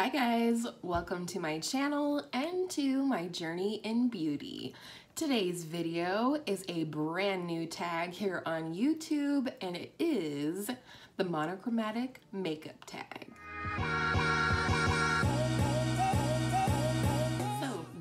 Hi guys, welcome to my channel and to my journey in beauty. Today's video is a brand new tag here on YouTube, and it is the Monochromatic Makeup Tag.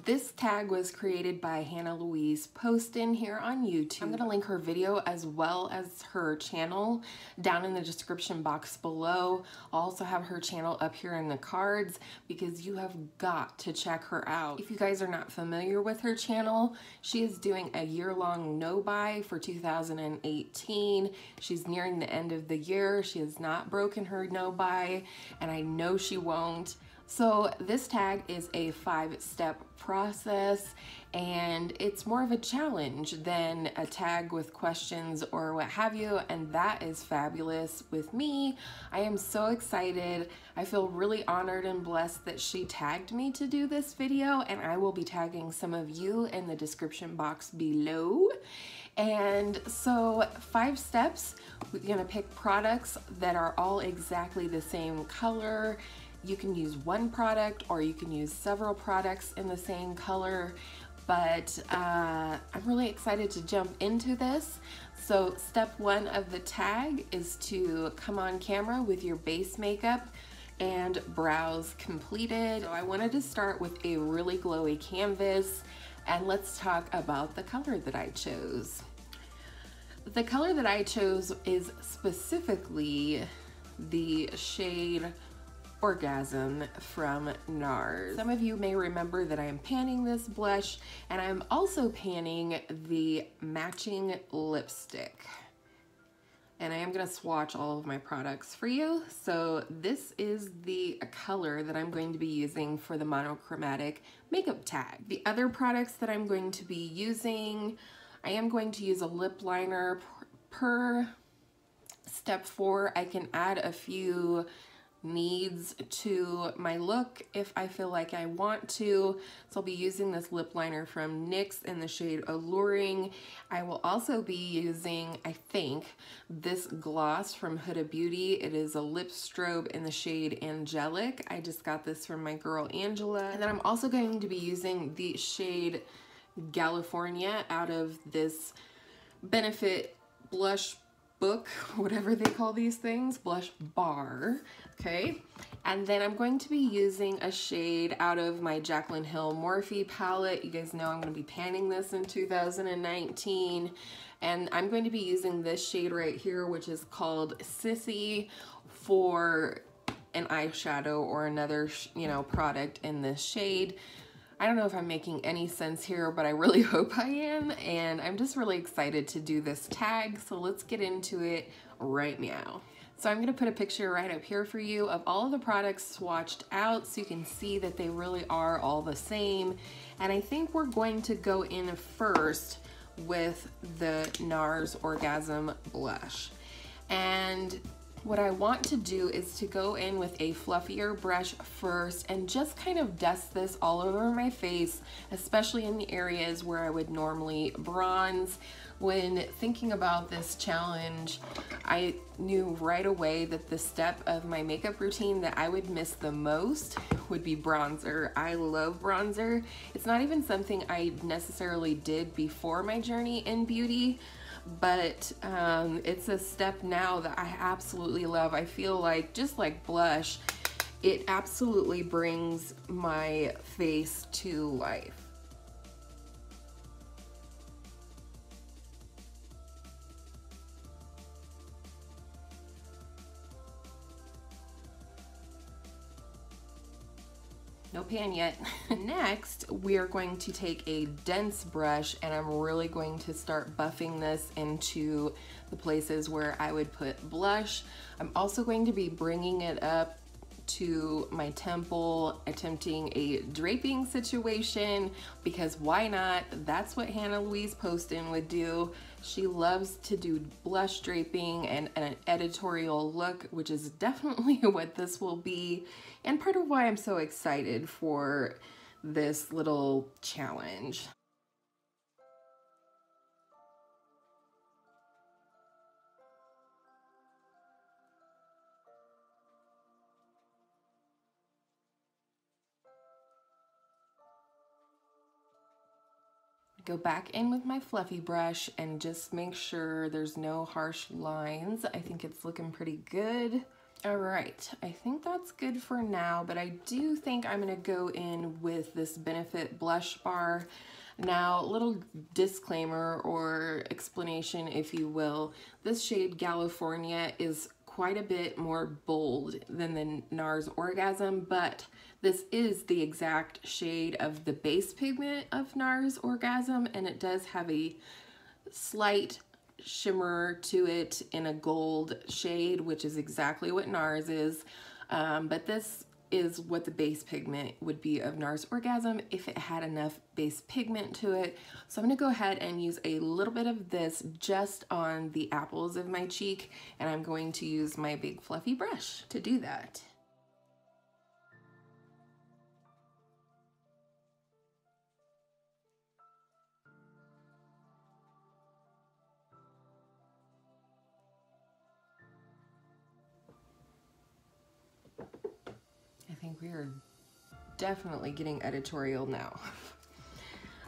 This tag was created by Hannah Louise Poston here on YouTube. I'm going to link her video as well as her channel down in the description box below. I'll also have her channel up here in the cards because you have got to check her out. If you guys are not familiar with her channel, she is doing a year-long no-buy for 2018. She's nearing the end of the year. She has not broken her no-buy, and I know she won't. So this tag is a 5-step process, and it's more of a challenge than a tag with questions or what have you, and that is fabulous with me. I am so excited. I feel really honored and blessed that she tagged me to do this video, and I will be tagging some of you in the description box below. And so 5 steps, we're gonna pick products that are all exactly the same color. You can use one product or you can use several products in the same color, but I'm really excited to jump into this. So step 1 of the tag is to come on camera with your base makeup and brows completed. So I wanted to start with a really glowy canvas, and let's talk about the color that I chose. The color that I chose is specifically the shade Orgasm from NARS. Some of you may remember that I am panning this blush, and I'm also panning the matching lipstick. And I am gonna swatch all of my products for you. So this is the color that I'm going to be using for the Monochromatic Makeup Tag. The other products that I'm going to be using, I am going to use a lip liner per step 4. I can add a few needs to my look if I feel like I want to. So I'll be using this lip liner from NYX in the shade Alluring. I will also be using, I think, this gloss from Huda Beauty. It is a lip strobe in the shade Angelic. I just got this from my girl Angela. And then I'm also going to be using the shade California out of this Benefit blush book, whatever they call these things, blush bar, okay? And then I'm going to be using a shade out of my Jaclyn Hill Morphe palette. You guys know I'm going to be panning this in 2019, and I'm going to be using this shade right here, which is called Sissy, for an eyeshadow or another, product in this shade. I don't know if I'm making any sense here, but I really hope I am, and I'm just really excited to do this tag, so let's get into it right now. So I'm gonna put a picture right up here for you of all of the products swatched out so you can see that they really are all the same. And I think we're going to go in first with the NARS Orgasm blush. And what I want to do is to go in with a fluffier brush first and just kind of dust this all over my face, especially in the areas where I would normally bronze. When thinking about this challenge, I knew right away that the step of my makeup routine that I would miss the most would be bronzer. I love bronzer. It's not even something I necessarily did before my journey in beauty, but it's a step now that I absolutely love. I feel like, just like blush, it absolutely brings my face to life. No pan yet. Next, we are going to take a dense brush, and I'm really going to start buffing this into the places where I would put blush. I'm also going to be bringing it up to my temple, attempting a draping situation, because why not? That's what Hannah Louise Poston would do. She loves to do blush draping and an editorial look, which is definitely what this will be, and part of why I'm so excited for this little challenge. Go back in with my fluffy brush and just make sure there's no harsh lines. I think it's looking pretty good. All right, I think that's good for now, but I do think I'm gonna go in with this Benefit blush bar. Now, little disclaimer or explanation, if you will, this shade California is quite a bit more bold than the NARS Orgasm, but this is the exact shade of the base pigment of NARS Orgasm, and it does have a slight shimmer to it in a gold shade, which is exactly what NARS is, but this is what the base pigment would be of NARS Orgasm if it had enough base pigment to it. So I'm gonna go ahead and use a little bit of this just on the apples of my cheek, and I'm going to use my big fluffy brush to do that. I think we are definitely getting editorial now.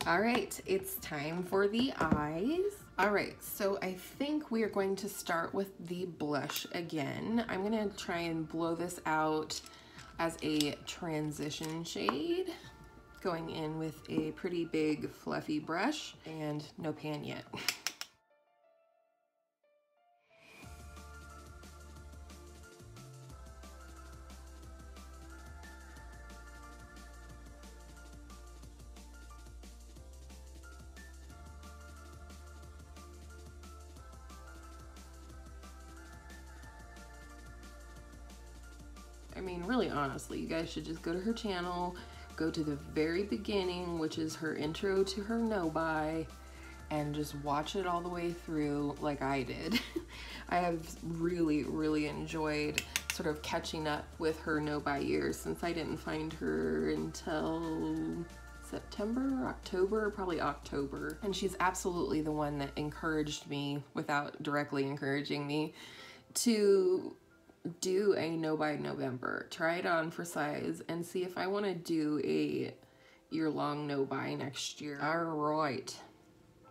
All right, it's time for the eyes. All right, so I think we are going to start with the blush again. I'm gonna try and blow this out as a transition shade, going in with a pretty big fluffy brush and no pan yet. I mean, really honestly, you guys should just go to her channel, go to the very beginning, which is her intro to her no-buy, and just watch it all the way through like I did. I have really enjoyed sort of catching up with her no-buy years, since I didn't find her until September, October, probably October. And she's absolutely the one that encouraged me, without directly encouraging me, to do a no buy November. Try it on for size and see if I want to do a year-long no buy next year. All right,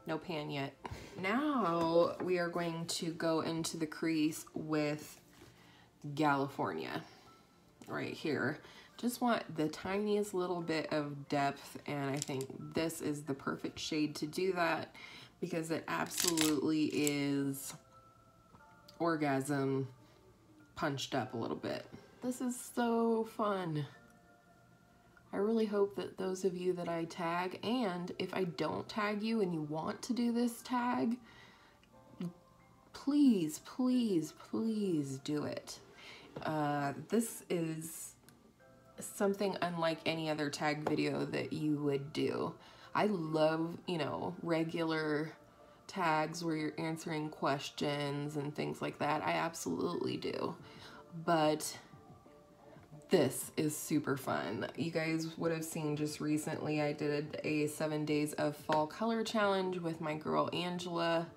no pan yet. Now we are going to go into the crease with California right here. Just want the tiniest little bit of depth, and I think this is the perfect shade to do that, because it absolutely is Orgasm punched up a little bit. This is so fun. I really hope that those of you that I tag, and if I don't tag you and you want to do this tag, please do it. This is something unlike any other tag video that you would do. I love, you know, regular tags where you're answering questions and things like that. I absolutely do. But this is super fun. You guys would have seen just recently I did a 7 days of fall color challenge with my girl Angela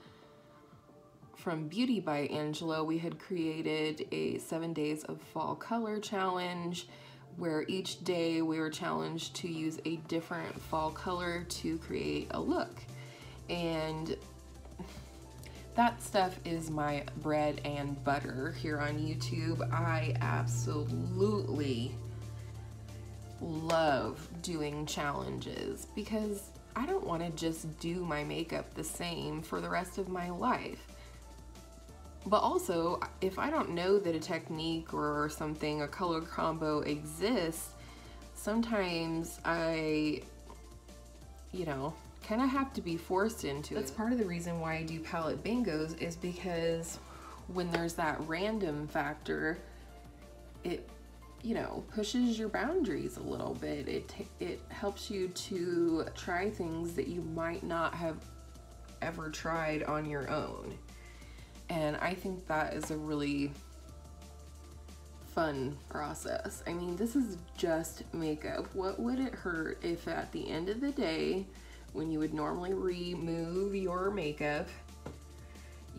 from Beauti By Angela. We had created a 7 days of fall color challenge where each day we were challenged to use a different fall color to create a look. And that stuff is my bread and butter here on YouTube. I absolutely love doing challenges because I don't want to just do my makeup the same for the rest of my life. But also, if I don't know that a technique or something, a color combo exists, sometimes I, you know, kind of have to be forced into it. That's part of the reason why I do palette bingos, is because when there's that random factor, it, you know, pushes your boundaries a little bit. It helps you to try things that you might not have ever tried on your own. And I think that is a really fun process. I mean, this is just makeup. What would it hurt if at the end of the day, when you would normally remove your makeup,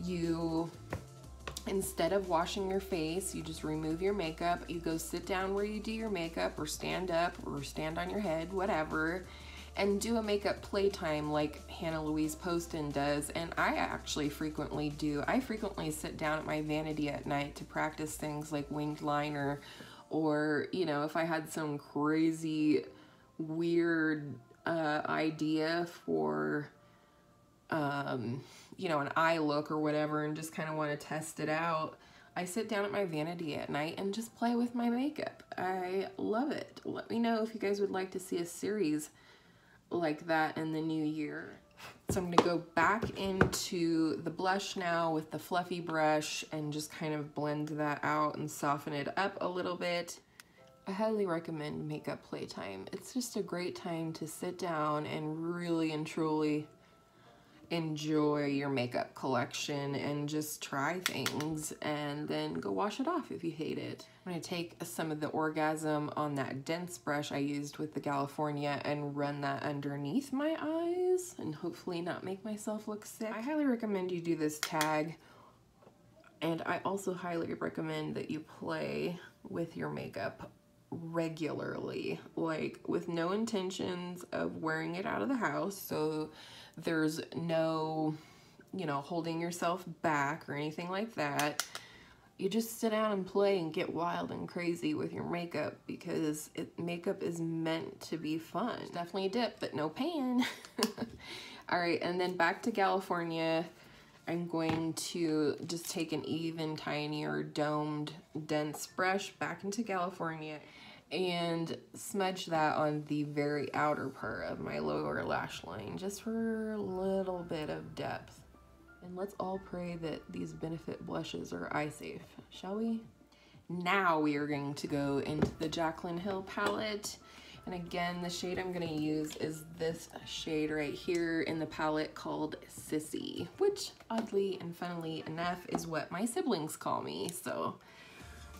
you, instead of washing your face, you just remove your makeup, you go sit down where you do your makeup, or stand up, or stand on your head, whatever, and do a makeup playtime like Hannah Louise Poston does, and I actually frequently do. I frequently sit down at my vanity at night to practice things like winged liner, or, you know, if I had some crazy weird idea for you know, an eye look or whatever, and just kind of want to test it out, I sit down at my vanity at night and just play with my makeup. I love it. Let me know if you guys would like to see a series like that in the new year. So I'm going to go back into the blush now with the fluffy brush and just kind of blend that out and soften it up a little bit. I highly recommend Makeup Playtime. It's just a great time to sit down and really and truly enjoy your makeup collection and just try things, and then go wash it off if you hate it. I'm going to take some of the Orgasm on that dense brush I used with the California and run that underneath my eyes and hopefully not make myself look sick. I highly recommend you do this tag, and I also highly recommend that you play with your makeup regularly, like with no intentions of wearing it out of the house. So there's no, you know, holding yourself back or anything like that. You just sit down and play and get wild and crazy with your makeup, because makeup is meant to be fun. Definitely dip, but no pan. All right, and then back to California. I'm going to just take an even tinier domed dense brush back into California and smudge that on the very outer part of my lower lash line, just for a little bit of depth. And let's all pray that these Benefit blushes are eye safe, shall we? Now we are going to go into the Jaclyn Hill palette. And again, the shade I'm gonna use is this shade right here in the palette called Sissy, which oddly and funnily enough is what my siblings call me. So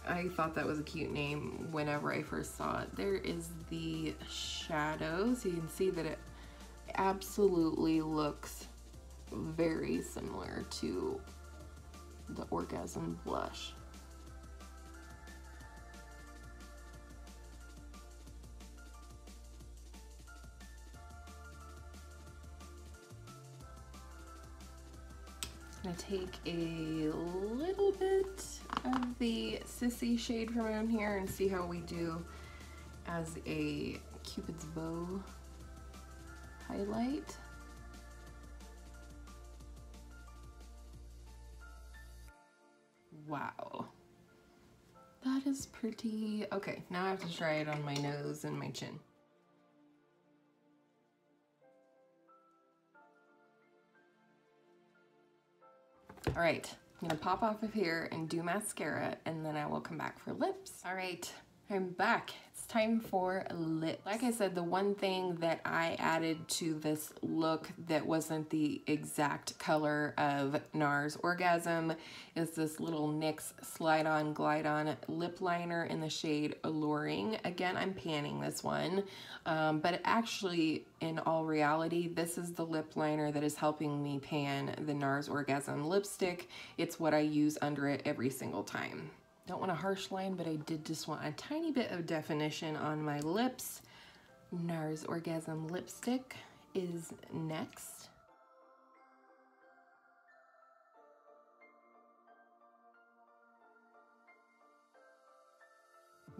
I thought that was a cute name whenever I first saw it. There is the shadow, so you can see that it absolutely looks very similar to the Orgasm blush. I'm gonna take a little bit of the Sissy shade from around here and see how we do as a Cupid's bow highlight. Wow, that is pretty. Okay, now I have to try it on my nose and my chin. All right, I'm gonna pop off of here and do mascara, and then I will come back for lips. All right, I'm back. It's time for lips. Like I said, the one thing that I added to this look that wasn't the exact color of NARS Orgasm is this little NYX Slide On Glide On lip liner in the shade Alluring. Again, I'm panning this one, but actually, in all reality, this is the lip liner that is helping me pan the NARS Orgasm lipstick. It's what I use under it every single time. Don't want a harsh line, but I did just want a tiny bit of definition on my lips. NARS Orgasm lipstick is next.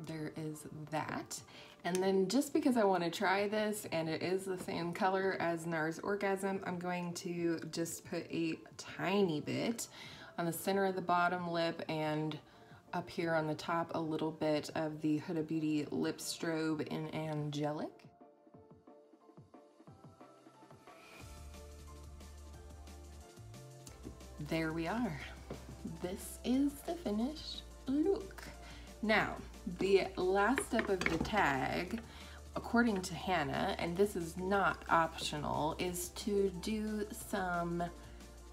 There is that. And then just because I want to try this and it is the same color as NARS Orgasm, I'm going to just put a tiny bit on the center of the bottom lip and up here on the top a little bit of the Huda Beauty Lip Strobe in Angelic. There we are. This is the finished look. Now, the last step of the tag, according to Hannah, and this is not optional, is to do some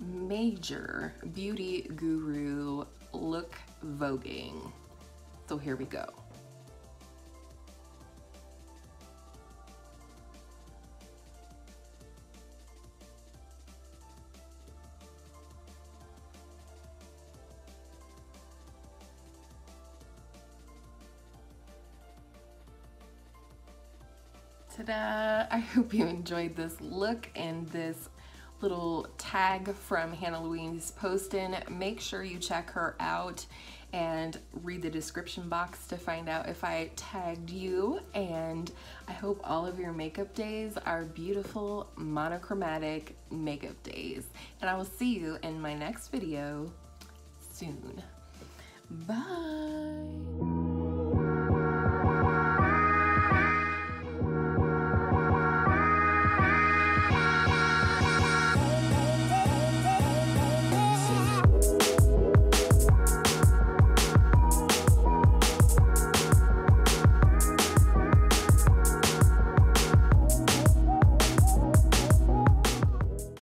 major beauty guru look voguing. So here we go. Ta-da! I hope you enjoyed this look and this little tag from Hannah Louise Poston. Make sure you check her out and read the description box to find out if I tagged you. And I hope all of your makeup days are beautiful monochromatic makeup days. And I will see you in my next video soon. Bye!